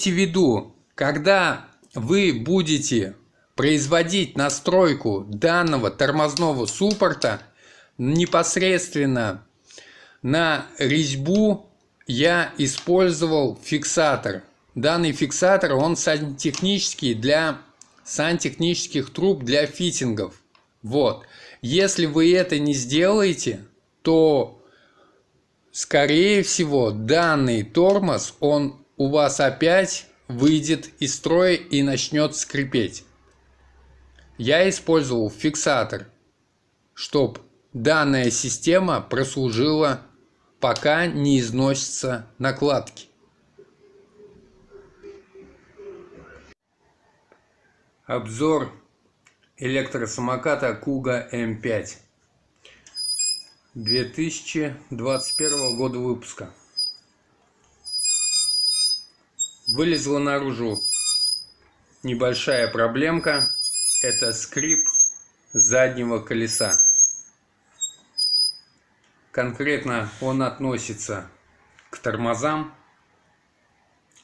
имейте в виду, когда вы будете производить настройку данного тормозного суппорта, непосредственно на резьбу я использовал фиксатор. Данный фиксатор, он сантехнический для сантехнических труб для фитингов. Вот. Если вы это не сделаете, то, скорее всего, данный тормоз, он у вас опять выйдет из строя и начнет скрипеть. Я использовал фиксатор, чтобы данная система прослужила, пока не износятся накладки. Обзор электросамоката Kuga М5 2021 года выпуска. Вылезла наружу небольшая проблемка. Это скрип заднего колеса. Конкретно он относится к тормозам.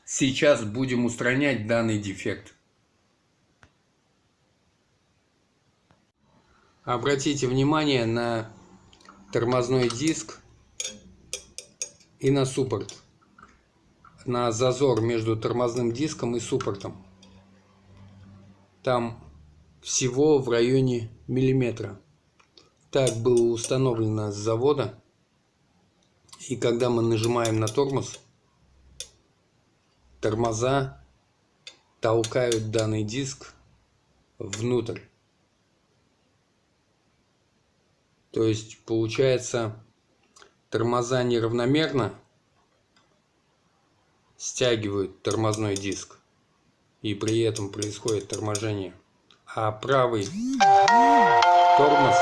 Сейчас будем устранять данный дефект. Обратите внимание на тормозной диск и на суппорт. На зазор между тормозным диском и суппортом. Там всего в районе миллиметра. Так было установлено с завода. И когда мы нажимаем на тормоз, тормоза толкают данный диск внутрь. То есть получается, тормоза неравномерно стягивают тормозной диск, и при этом происходит торможение. А правый тормоз,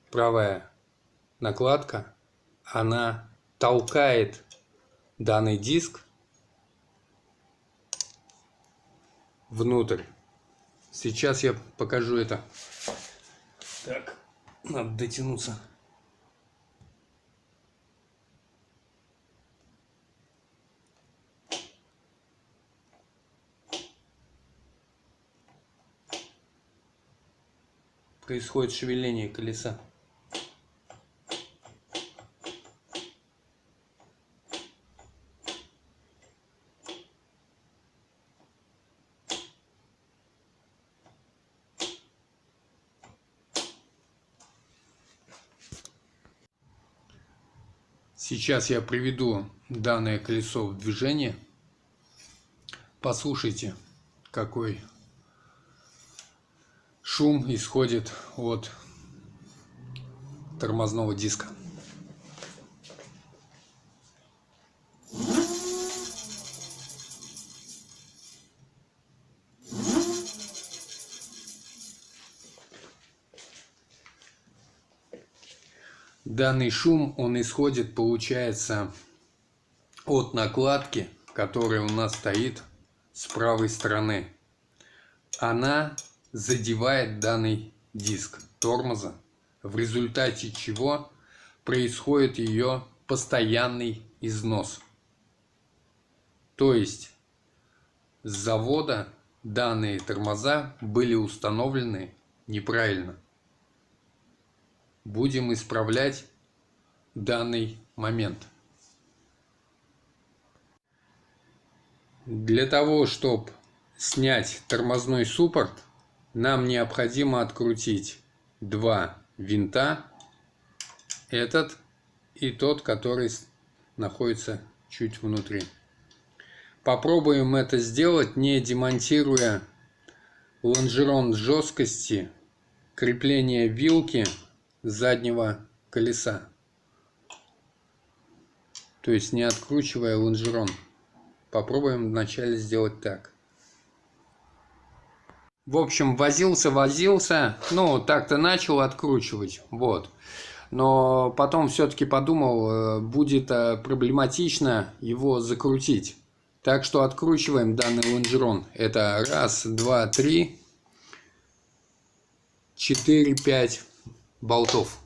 правая накладка, она толкает данный диск внутрь. Сейчас я покажу это. Так, надо дотянуться. Происходит шевеление колеса. Сейчас я приведу данное колесо в движение. Послушайте, какой шум исходит от тормозного диска. Данный шум, он исходит, получается, от накладки, которая у нас стоит с правой стороны. Она задевает данный диск тормоза, в результате чего происходит ее постоянный износ. То есть с завода данные тормоза были установлены неправильно. Будем исправлять данный момент. Для того, чтобы снять тормозной суппорт, нам необходимо открутить два винта, этот и тот, который находится чуть внутри. Попробуем это сделать, не демонтируя лонжерон жесткости крепления вилки заднего колеса, то есть не откручивая лонжерон. Попробуем вначале сделать так. В общем, возился, ну так-то начал откручивать, вот. Но потом все-таки подумал, будет проблематично его закрутить. Так что откручиваем данный лонжерон. Это раз, два, три, 4-5 болтов.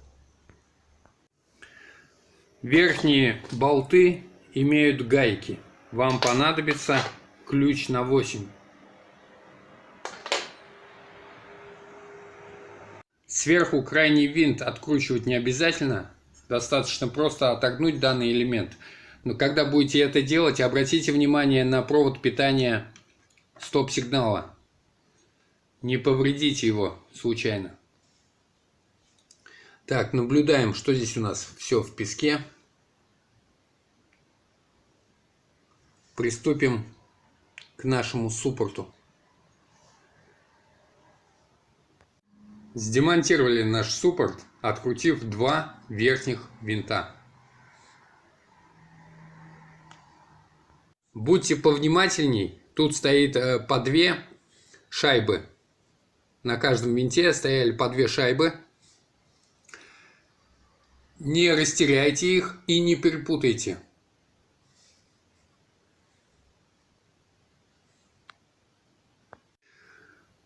Верхние болты имеют гайки. вам понадобится ключ на 8. Сверху крайний винт откручивать не обязательно. Достаточно просто отогнуть данный элемент. Но когда будете это делать, обратите внимание на провод питания стоп-сигнала. Не повредите его случайно. Так, наблюдаем, что здесь у нас все в песке. Приступим к нашему суппорту. Сдемонтировали наш суппорт, открутив 2 верхних винта. Будьте повнимательней, тут стоит по 2 шайбы. На каждом винте стояли по 2 шайбы. Не растеряйте их и не перепутайте.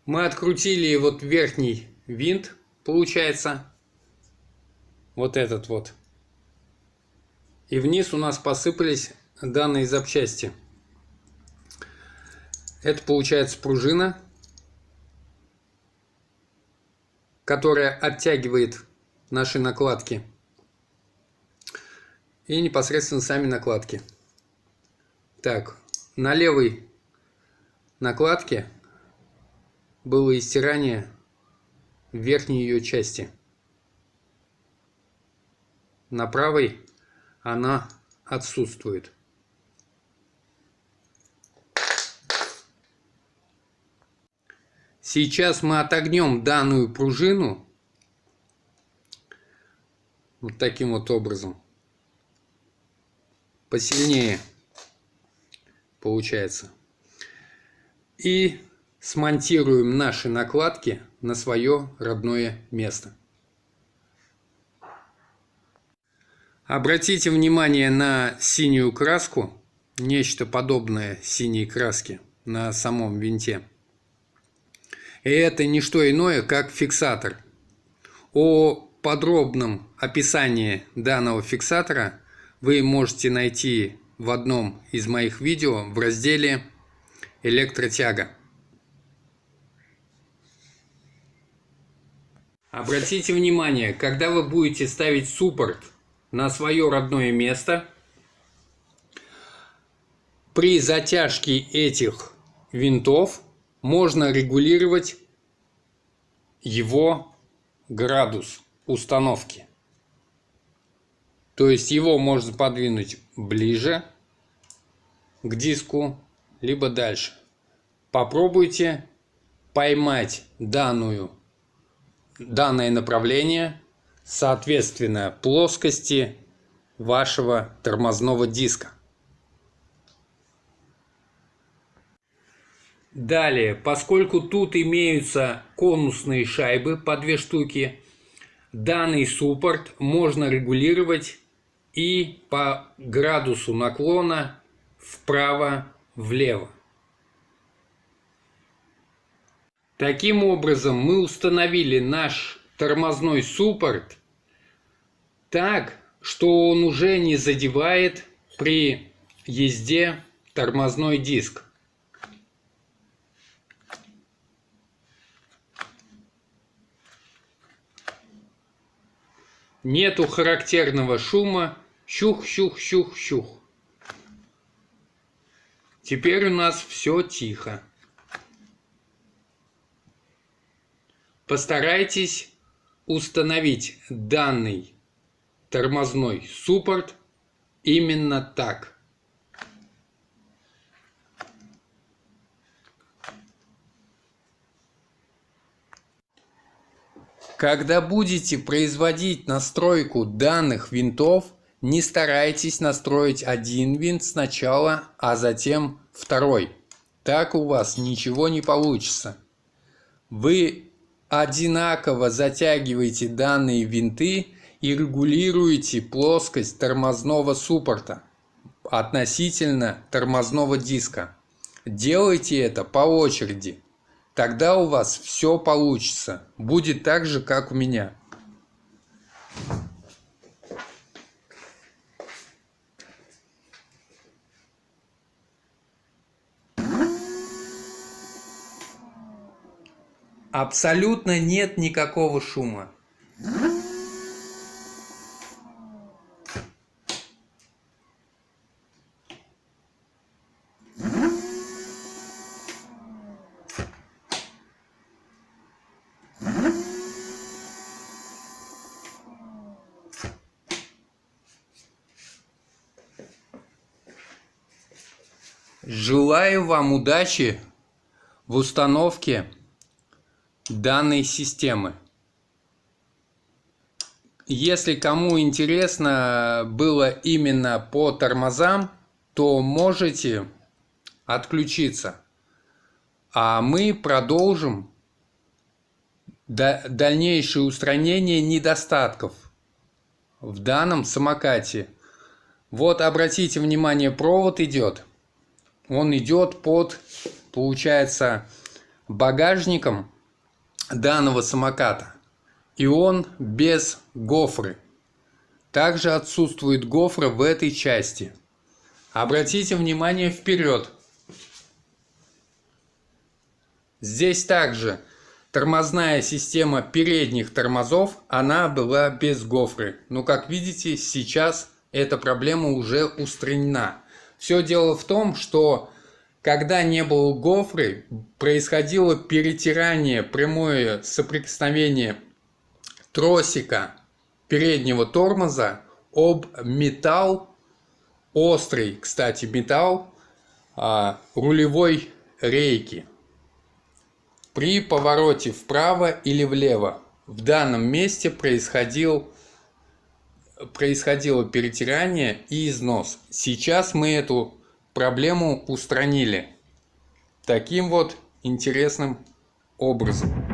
Мы открутили вот верхний винт, получается, вот этот вот. И вниз у нас посыпались данные запчасти. Это получается пружина, которая оттягивает наши накладки. И непосредственно сами накладки. Так, на левой накладке было истирание верхней ее части. На правой она отсутствует. Сейчас мы отогнем данную пружину вот таким вот образом. Посильнее получается. И смонтируем наши накладки на свое родное место. Обратите внимание на синюю краску, нечто подобное синей краске на самом винте. И это не что иное, как фиксатор. О подробном описании данного фиксатора вы можете найти в одном из моих видео в разделе «Электротяга». Обратите внимание, когда вы будете ставить суппорт на свое родное место, при затяжке этих винтов можно регулировать его градус установки. То есть его можно подвинуть ближе к диску, либо дальше. Попробуйте поймать данное направление соответственно плоскости вашего тормозного диска. Далее, поскольку тут имеются конусные шайбы по 2 штуки, данный суппорт можно регулировать и по градусу наклона вправо-влево. Таким образом, мы установили наш тормозной суппорт так, что он уже не задевает при езде тормозной диск. Нету характерного шума щух-щух-щух-щух. Теперь у нас все тихо. Постарайтесь установить данный тормозной суппорт именно так. Когда будете производить настройку данных винтов, не старайтесь настроить один винт сначала, а затем второй. Так у вас ничего не получится. Вы одинаково затягиваете данные винты и регулируете плоскость тормозного суппорта относительно тормозного диска. Делайте это по очереди. Тогда у вас все получится. Будет так же, как у меня. Абсолютно нет никакого шума. Желаю вам удачи в установке данной системы. Если кому интересно было именно по тормозам, то можете отключиться. А мы продолжим дальнейшее устранение недостатков в данном самокате. Вот обратите внимание, провод идет. Он идет под, получается, багажником данного самоката. И он без гофры. Также отсутствует гофра в этой части. Обратите внимание вперед. Здесь также тормозная система передних тормозов, она была без гофры. Но как видите, сейчас эта проблема уже устранена. Все дело в том, что когда не было гофры, происходило перетирание, прямое соприкосновение тросика переднего тормоза об металл, острый, кстати, металл рулевой рейки. При повороте вправо или влево в данном месте происходило перетирание и износ. Сейчас мы эту проблему устранили таким вот интересным образом.